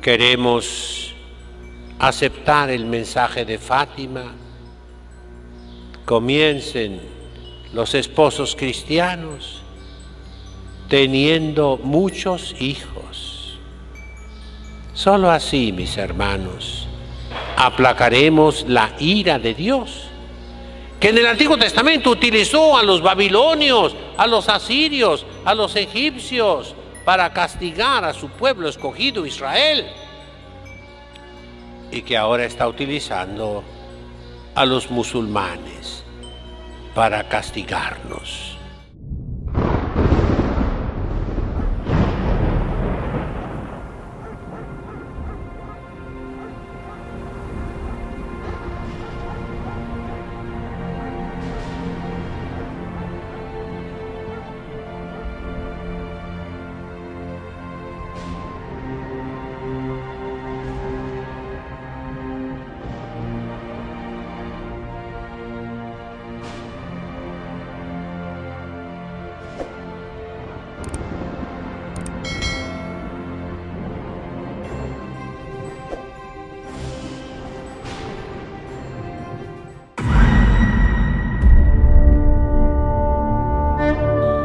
Queremos aceptar el mensaje de Fátima. Comiencen los esposos cristianos teniendo muchos hijos. Solo así, mis hermanos, aplacaremos la ira de Dios, que en el Antiguo Testamento utilizó a los babilonios, a los asirios, a los egipcios, para castigar a su pueblo escogido Israel, y que ahora está utilizando a los musulmanes para castigarnos.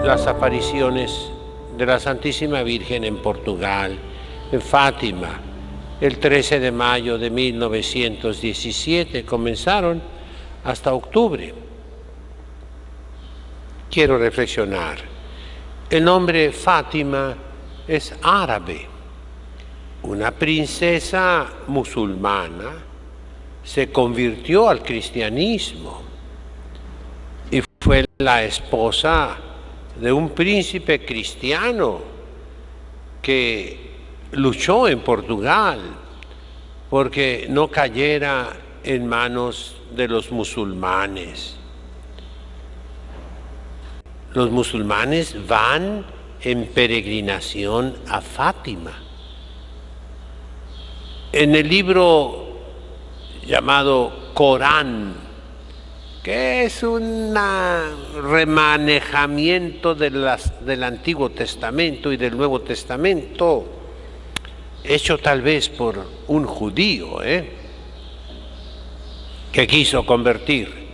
Las apariciones de la Santísima Virgen en Portugal, en Fátima, el 13 de mayo de 1917, comenzaron hasta octubre. Quiero reflexionar. El nombre Fátima es árabe. Una princesa musulmana se convirtió al cristianismo y fue la esposa de un príncipe cristiano que luchó en Portugal porque no cayera en manos de los musulmanes. Los musulmanes van en peregrinación a Fátima. En el libro llamado Corán, que es un remanejamiento del Antiguo Testamento y del Nuevo Testamento, hecho tal vez por un judío, que quiso convertir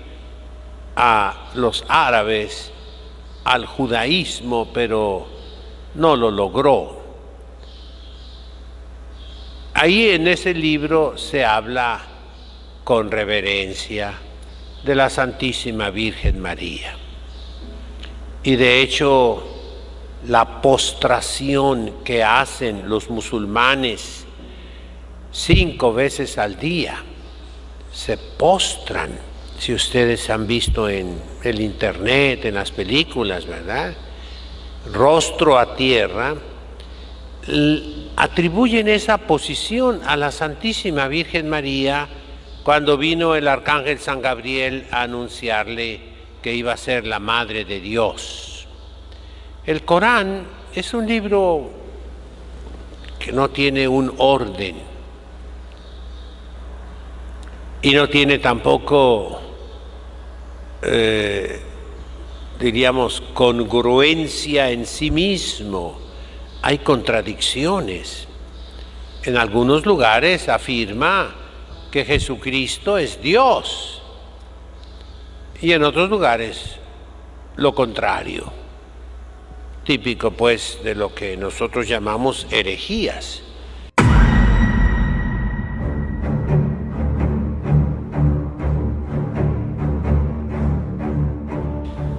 a los árabes al judaísmo, pero no lo logró. Ahí en ese libro se habla con reverencia de la Santísima Virgen María. Y de hecho, la postración que hacen los musulmanes 5 veces al día, se postran, si ustedes han visto en el internet, en las películas, ¿verdad? Rostro a tierra, atribuyen esa posición a la Santísima Virgen María cuando vino el arcángel San Gabriel a anunciarle que iba a ser la Madre de Dios. El Corán es un libro que no tiene un orden y no tiene tampoco, diríamos, congruencia en sí mismo. Hay contradicciones. En algunos lugares afirma que Jesucristo es Dios y en otros lugares lo contrario, típico pues de lo que nosotros llamamos herejías.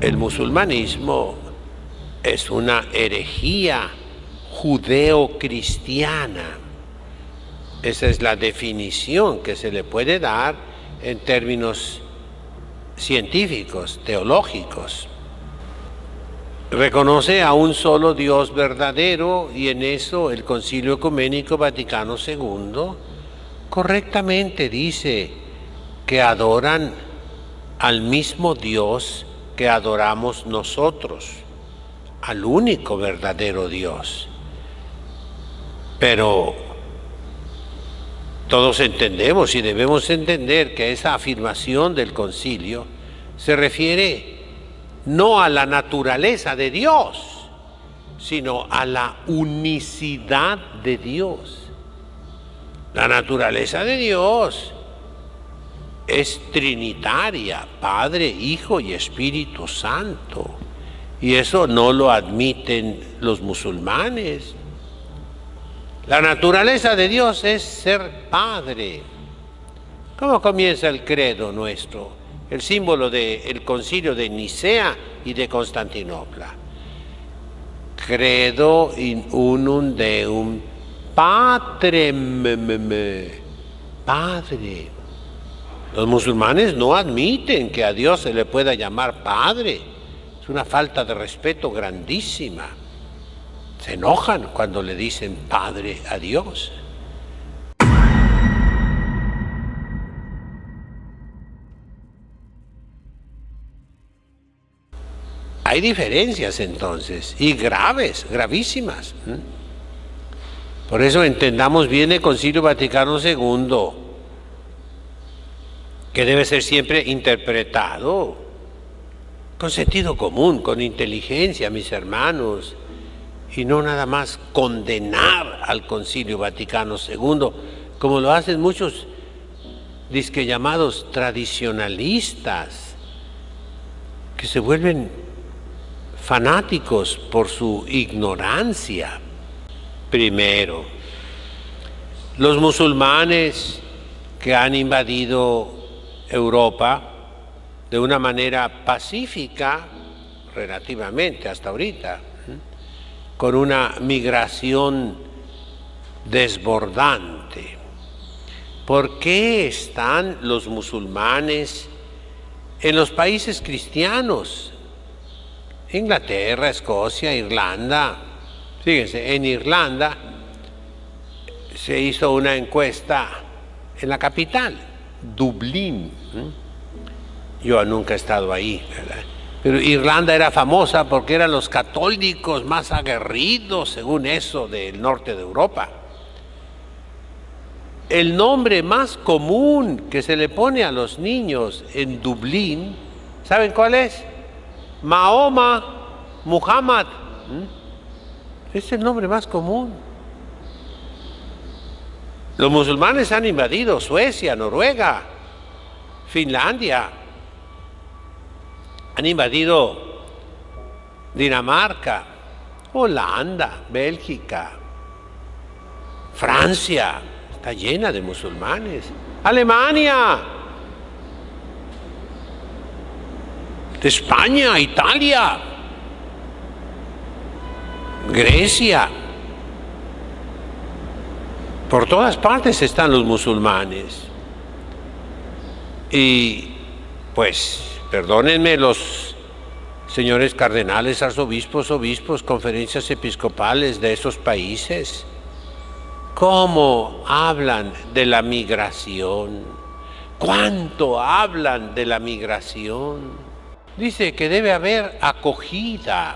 El musulmanismo es una herejía judeo-cristiana. Esa es la definición que se le puede dar en términos científicos, teológicos. Reconoce a un solo Dios verdadero y en eso el Concilio Ecuménico Vaticano II correctamente dice que adoran al mismo Dios que adoramos nosotros, al único verdadero Dios. Pero todos entendemos y debemos entender que esa afirmación del concilio se refiere no a la naturaleza de Dios, sino a la unicidad de Dios. La naturaleza de Dios es trinitaria, Padre, Hijo y Espíritu Santo. Y eso no lo admiten los musulmanes. La naturaleza de Dios es ser Padre. ¿Cómo comienza el credo nuestro? El símbolo del concilio de Nicea y de Constantinopla. Credo in unum Deum Patrem. Padre. Los musulmanes no admiten que a Dios se le pueda llamar Padre. Es una falta de respeto grandísima. Se enojan cuando le dicen Padre a Dios. Hay diferencias entonces, y graves, gravísimas. Por eso entendamos bien el Concilio Vaticano II, que debe ser siempre interpretado con sentido común, con inteligencia, mis hermanos, y no nada más condenar al Concilio Vaticano II, como lo hacen muchos disque llamados tradicionalistas, que se vuelven fanáticos por su ignorancia. Primero, los musulmanes que han invadido Europa de una manera pacífica, relativamente hasta ahorita, con una migración desbordante. ¿Por qué están los musulmanes en los países cristianos? Inglaterra, Escocia, Irlanda. Fíjense, en Irlanda se hizo una encuesta en la capital, Dublín. Yo nunca he estado ahí, ¿verdad? Pero Irlanda era famosa porque eran los católicos más aguerridos, según eso, del norte de Europa. El nombre más común que se le pone a los niños en Dublín, ¿saben cuál es? Mahoma, Muhammad. Es el nombre más común. Los musulmanes han invadido Suecia, Noruega, Finlandia, han invadido Dinamarca, Holanda, Bélgica, Francia, está llena de musulmanes, Alemania, España, Italia, Grecia. Por todas partes están los musulmanes. Y pues, perdónenme los señores cardenales, arzobispos, obispos, conferencias episcopales de esos países, ¿cómo hablan de la migración? ¿Cuánto hablan de la migración? Dice que debe haber acogida,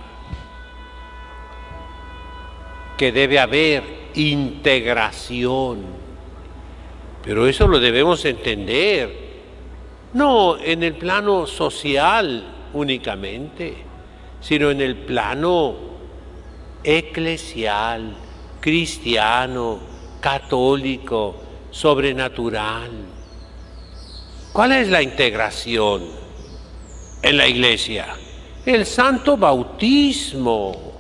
que debe haber integración, pero eso lo debemos entender no en el plano social únicamente, sino en el plano eclesial, cristiano, católico, sobrenatural. ¿Cuál es la integración en la iglesia? El santo bautismo,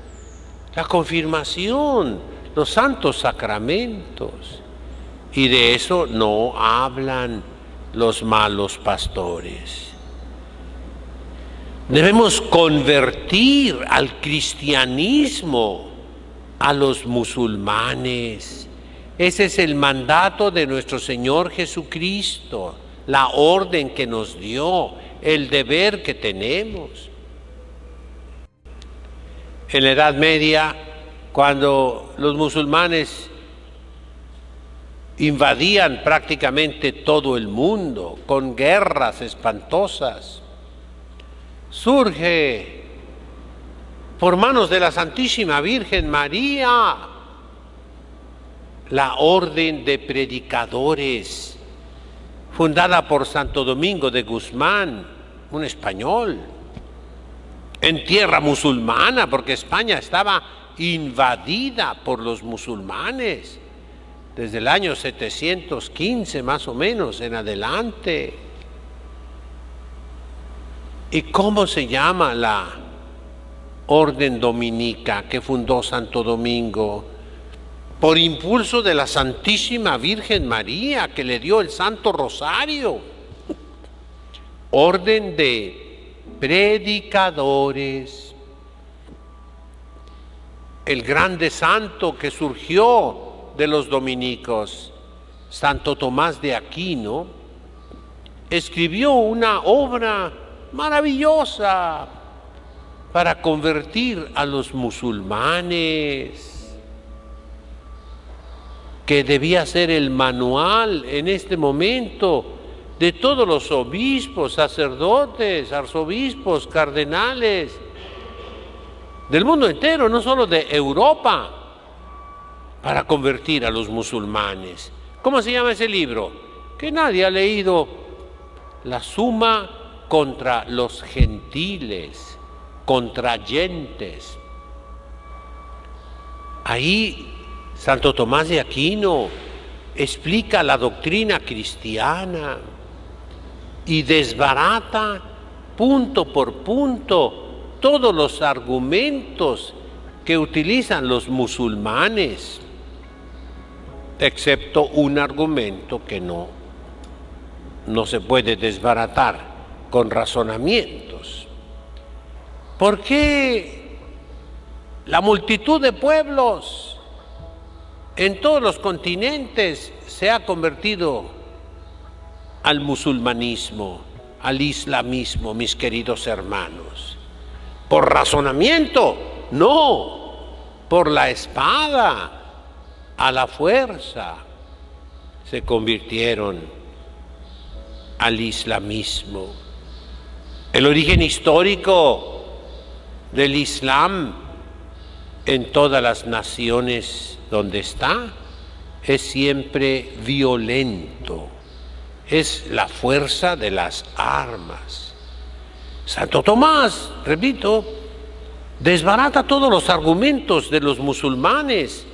la confirmación, los santos sacramentos. Y de eso no hablan los malos pastores. Debemos convertir al cristianismo a los musulmanes. Ese es el mandato de nuestro Señor Jesucristo, la orden que nos dio, el deber que tenemos. En la Edad Media, cuando los musulmanes invadían prácticamente todo el mundo con guerras espantosas, surge por manos de la Santísima Virgen María la orden de predicadores, fundada por Santo Domingo de Guzmán, un español, en tierra musulmana, porque España estaba invadida por los musulmanes. desde el año 715 más o menos en adelante. ¿Y cómo se llama la orden dominica que fundó Santo Domingo? Por impulso de la Santísima Virgen María, que le dio el Santo Rosario. Orden de predicadores. El grande santo que surgió de los dominicos, Santo Tomás de Aquino, escribió una obra maravillosa para convertir a los musulmanes, que debía ser el manual en este momento de todos los obispos, sacerdotes, arzobispos, cardenales, del mundo entero, no solo de Europa, para convertir a los musulmanes. ¿Cómo se llama ese libro? Que nadie ha leído. La Suma contra los gentiles, contra gentes. Ahí Santo Tomás de Aquino explica la doctrina cristiana y desbarata punto por punto todos los argumentos que utilizan los musulmanes, excepto un argumento que no se puede desbaratar con razonamientos. ¿Por qué la multitud de pueblos en todos los continentes se ha convertido al musulmanismo, al islamismo, mis queridos hermanos? ¿Por razonamiento? No, por la espada, a la fuerza, se convirtieron al islamismo. El origen histórico del Islam en todas las naciones donde está es siempre violento, es la fuerza de las armas. Santo Tomás, repito, desbarata todos los argumentos de los musulmanes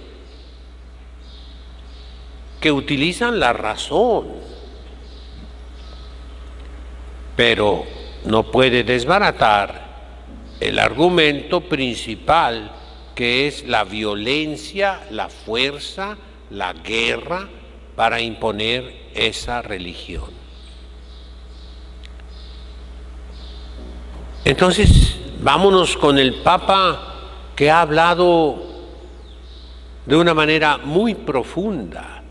que utilizan la razón, pero no puede desbaratar el argumento principal, que es la violencia, la fuerza, la guerra para imponer esa religión. Entonces, vámonos con el Papa, que ha hablado de una manera muy profunda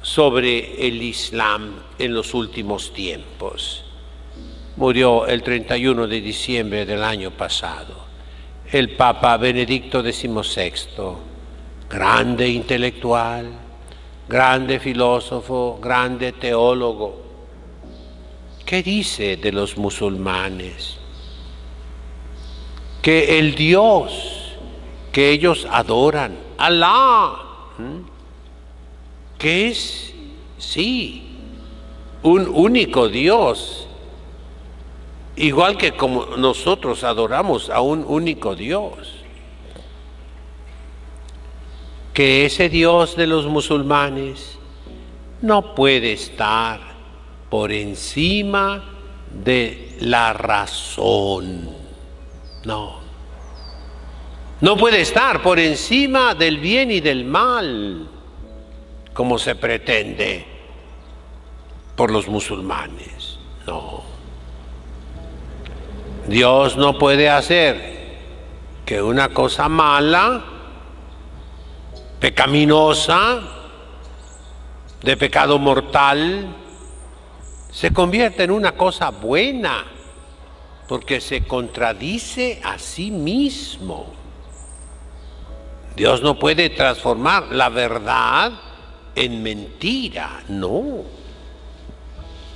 sobre el Islam en los últimos tiempos. Murió el 31 de diciembre del año pasado el Papa Benedicto XVI, grande intelectual, grande filósofo, grande teólogo. ¿Qué dice de los musulmanes? Que el Dios que ellos adoran, Alá, que es, sí, un único Dios, igual que como nosotros adoramos a un único Dios, que ese Dios de los musulmanes no puede estar por encima de la razón. No puede estar por encima del bien y del mal, como se pretende por los musulmanes. No. Dios no puede hacer que una cosa mala, pecaminosa, de pecado mortal, se convierta en una cosa buena, porque se contradice a sí mismo. Dios no puede transformar la verdad en mentira, no.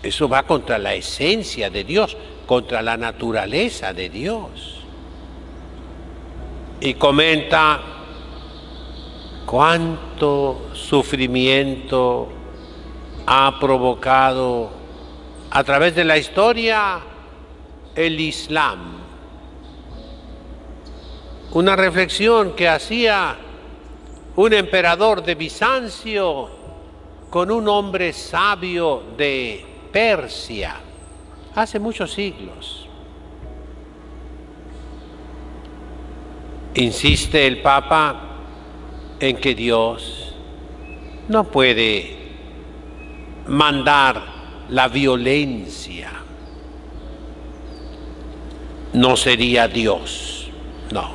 Eso va contra la esencia de Dios, contra la naturaleza de Dios. Y comenta cuánto sufrimiento ha provocado a través de la historia el Islam. Una reflexión que hacía un emperador de Bizancio con un hombre sabio de Persia hace muchos siglos. Insiste el Papa en que Dios no puede mandar la violencia. No sería Dios, no.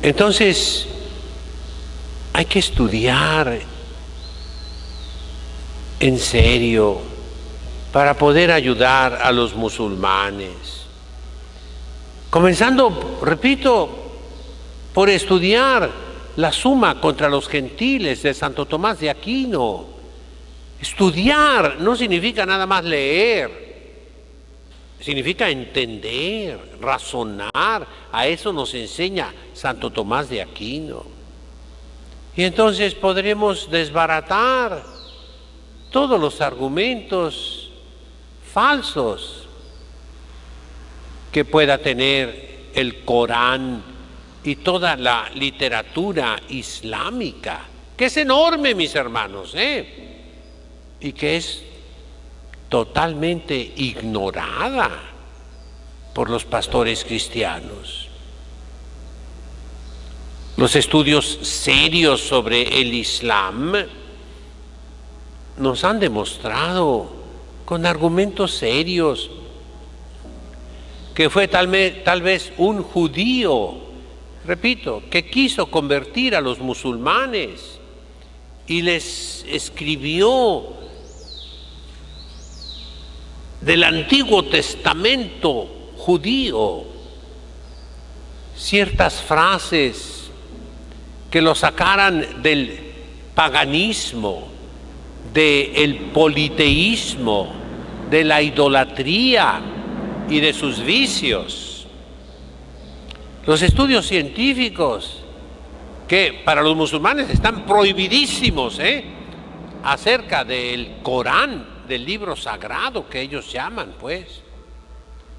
Entonces, hay que estudiar en serio para poder ayudar a los musulmanes. Comenzando, repito, por estudiar la Suma contra los Gentiles de Santo Tomás de Aquino. Estudiar no significa nada más leer, significa entender, razonar. A eso nos enseña Santo Tomás de Aquino. Y entonces podremos desbaratar todos los argumentos falsos que pueda tener el Corán y toda la literatura islámica, que es enorme, mis hermanos, y que es totalmente ignorada por los pastores cristianos. Los estudios serios sobre el Islam nos han demostrado con argumentos serios que fue tal vez un judío, repito, que quiso convertir a los musulmanes y les escribió del Antiguo Testamento judío ciertas frases que lo sacaran del paganismo, del politeísmo, de la idolatría y de sus vicios. Los estudios científicos que para los musulmanes están prohibidísimos, acerca del Corán, del libro sagrado que ellos llaman, pues,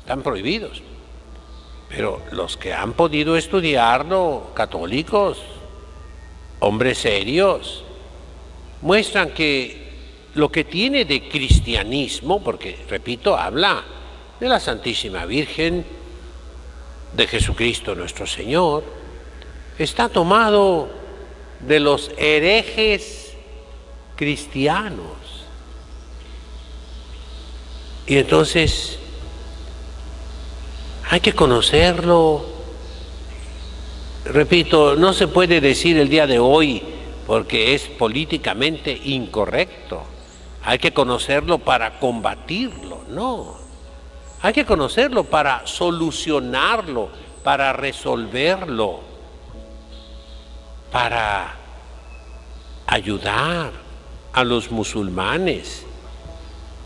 están prohibidos. Pero los que han podido estudiarlo, católicos, hombres serios, muestran que lo que tiene de cristianismo, porque, repito, habla de la Santísima Virgen, de Jesucristo nuestro Señor, está tomado de los herejes cristianos. Y entonces hay que conocerlo. Repito, no se puede decir el día de hoy porque es políticamente incorrecto. Hay que conocerlo para combatirlo, no. Hay que conocerlo para solucionarlo, para resolverlo, para ayudar a los musulmanes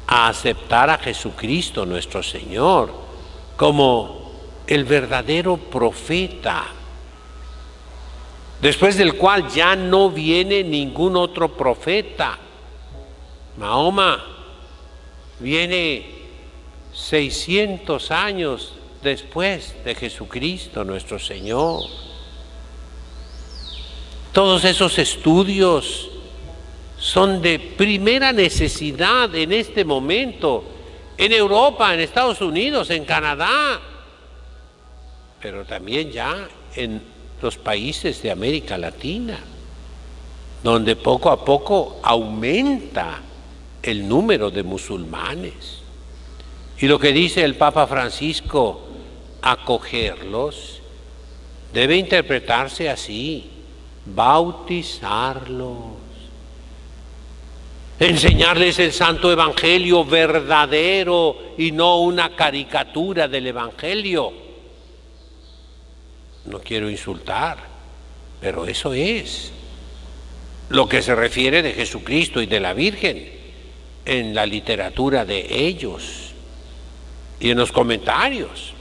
a aceptar a Jesucristo nuestro Señor como el verdadero profeta, después del cual ya no viene ningún otro profeta. Mahoma viene 600 años después de Jesucristo nuestro Señor. Todos esos estudios son de primera necesidad en este momento, en Europa, en Estados Unidos, en Canadá, pero también ya en los países de América Latina, donde poco a poco aumenta el número de musulmanes. Y lo que dice el Papa Francisco, acogerlos, debe interpretarse así: bautizarlos, enseñarles el Santo Evangelio verdadero y no una caricatura del Evangelio. No quiero insultar, pero eso es lo que se refiere de Jesucristo y de la Virgen en la literatura de ellos y en los comentarios.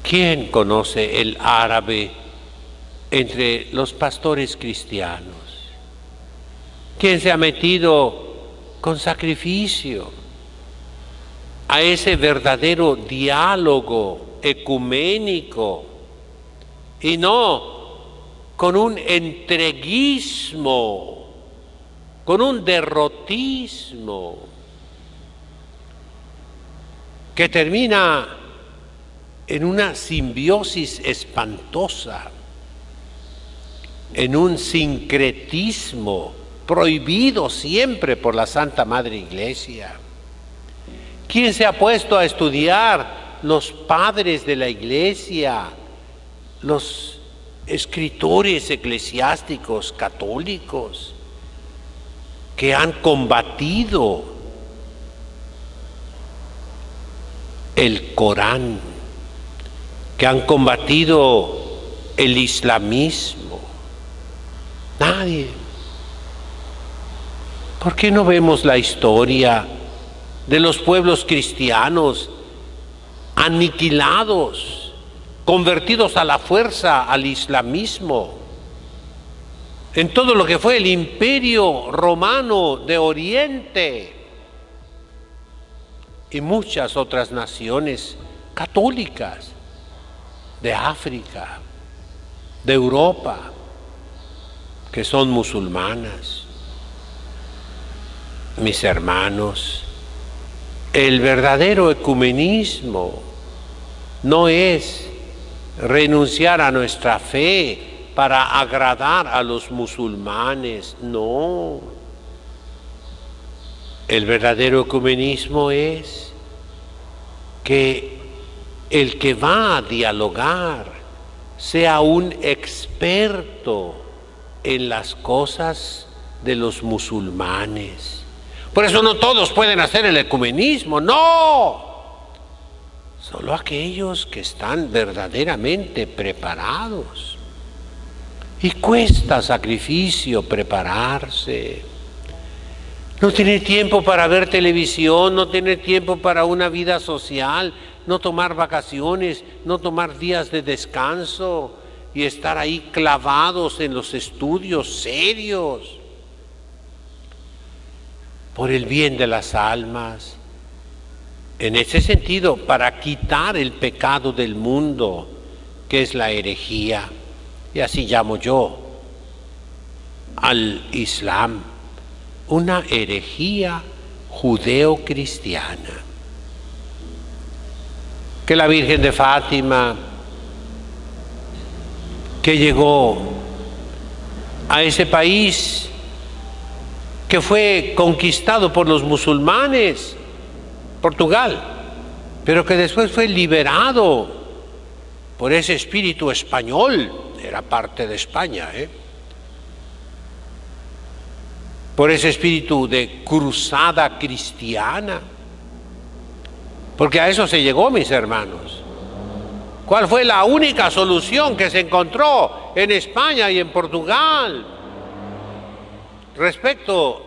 ¿Quién conoce el árabe entre los pastores cristianos? ¿Quién se ha metido con sacrificio a ese verdadero diálogo ecuménico y no con un entreguismo, con un derrotismo, que termina en una simbiosis espantosa, en un sincretismo prohibido siempre por la Santa Madre Iglesia. ¿Quién se ha puesto a estudiar los padres de la Iglesia, los escritores eclesiásticos católicos que han combatido el Corán, que han combatido el islamismo? Nadie. ¿Por qué no vemos la historia de los pueblos cristianos aniquilados, convertidos a la fuerza al islamismo, en todo lo que fue el Imperio Romano de Oriente y muchas otras naciones católicas de África, de Europa, que son musulmanas? Mis hermanos, el verdadero ecumenismo no es renunciar a nuestra fe para agradar a los musulmanes, no. El verdadero ecumenismo es que el que va a dialogar sea un experto en las cosas de los musulmanes. Por eso no todos pueden hacer el ecumenismo, no. Solo aquellos que están verdaderamente preparados. Y cuesta sacrificio prepararse. No tener tiempo para ver televisión, no tener tiempo para una vida social, no tomar vacaciones, no tomar días de descanso y estar ahí clavados en los estudios serios. Por el bien de las almas. En ese sentido, para quitar el pecado del mundo, que es la herejía, y así llamo yo al Islam, una herejía judeo-cristiana. Que la Virgen de Fátima, que llegó a ese país que fue conquistado por los musulmanes, Portugal, pero que después fue liberado por ese espíritu español, era parte de España, por ese espíritu de cruzada cristiana, porque a eso se llegó, mis hermanos. ¿Cuál fue la única solución que se encontró en España y en Portugal respecto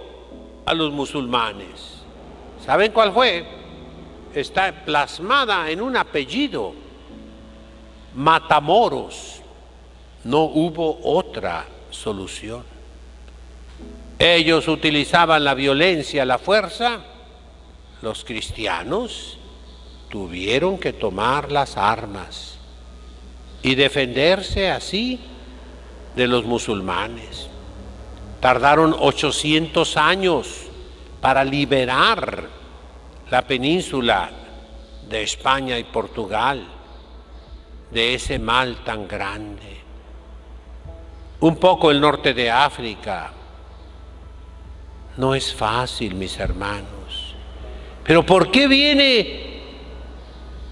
a los musulmanes? ¿Saben cuál fue? Está plasmada en un apellido: Matamoros. No hubo otra solución. Ellos utilizaban la violencia, la fuerza. Los cristianos tuvieron que tomar las armas y defenderse así de los musulmanes. Tardaron 800 años para liberar la península de España y Portugal de ese mal tan grande. Un poco el norte de África. No es fácil, mis hermanos. Pero ¿por qué vienen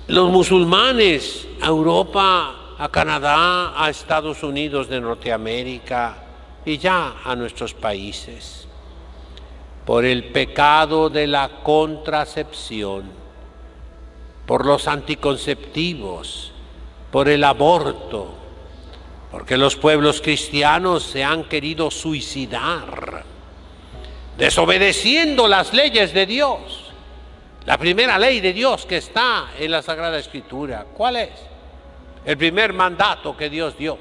los musulmanes a Europa, a Canadá, a Estados Unidos de Norteamérica y ya a nuestros países? Por el pecado de la contracepción, por los anticonceptivos, por el aborto, porque los pueblos cristianos se han querido suicidar, desobedeciendo las leyes de Dios. La primera ley de Dios que está en la Sagrada Escritura, ¿cuál es? El primer mandato que Dios dio: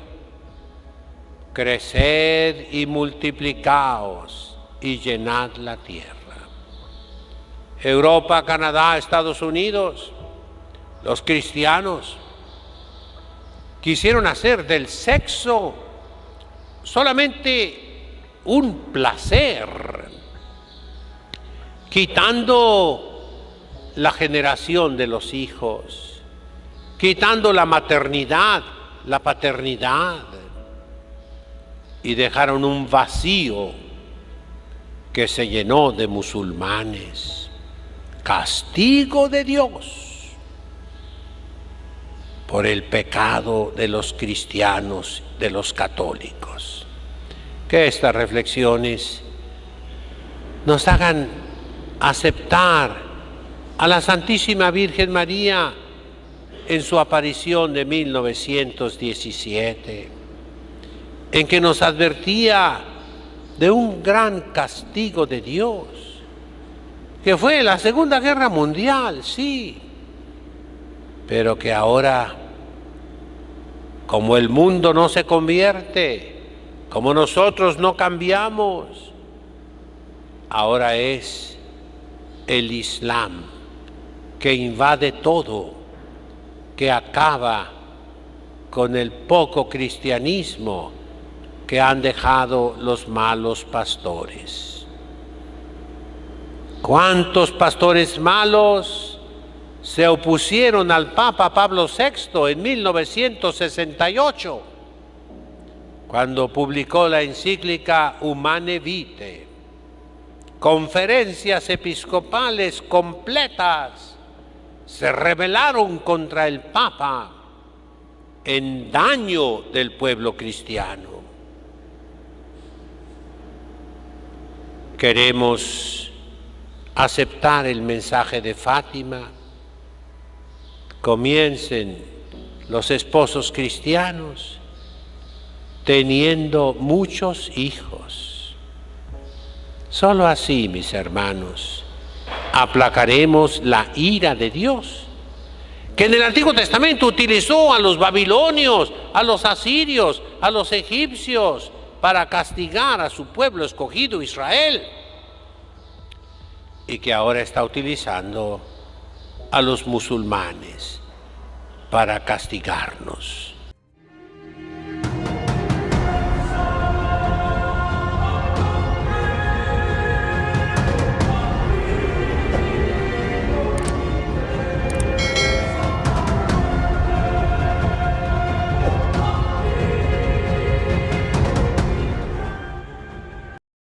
creced y multiplicaos y llenad la tierra. Europa, Canadá, Estados Unidos, los cristianos quisieron hacer del sexo solamente un placer, quitando la generación de los hijos, quitando la maternidad, la paternidad, y dejaron un vacío que se llenó de musulmanes. Castigo de Dios por el pecado de los cristianos, de los católicos. Que estas reflexiones nos hagan aceptar a la Santísima Virgen María en su aparición de 1917, en que nos advertía de un gran castigo de Dios, que fue la Segunda Guerra Mundial, sí, pero que ahora, como el mundo no se convierte, como nosotros no cambiamos, ahora es el Islam que invade todo, que acaba con el poco cristianismo que han dejado los malos pastores. ¿Cuántos pastores malos se opusieron al Papa Pablo VI en 1968, cuando publicó la encíclica Humane Vitae? Conferencias episcopales completas se rebelaron contra el Papa en daño del pueblo cristiano. Queremos aceptar el mensaje de Fátima. Comiencen los esposos cristianos teniendo muchos hijos. Solo así, mis hermanos, aplacaremos la ira de Dios, que en el Antiguo Testamento utilizó a los babilonios, a los asirios, a los egipcios, para castigar a su pueblo escogido Israel, y que ahora está utilizando a los musulmanes para castigarnos.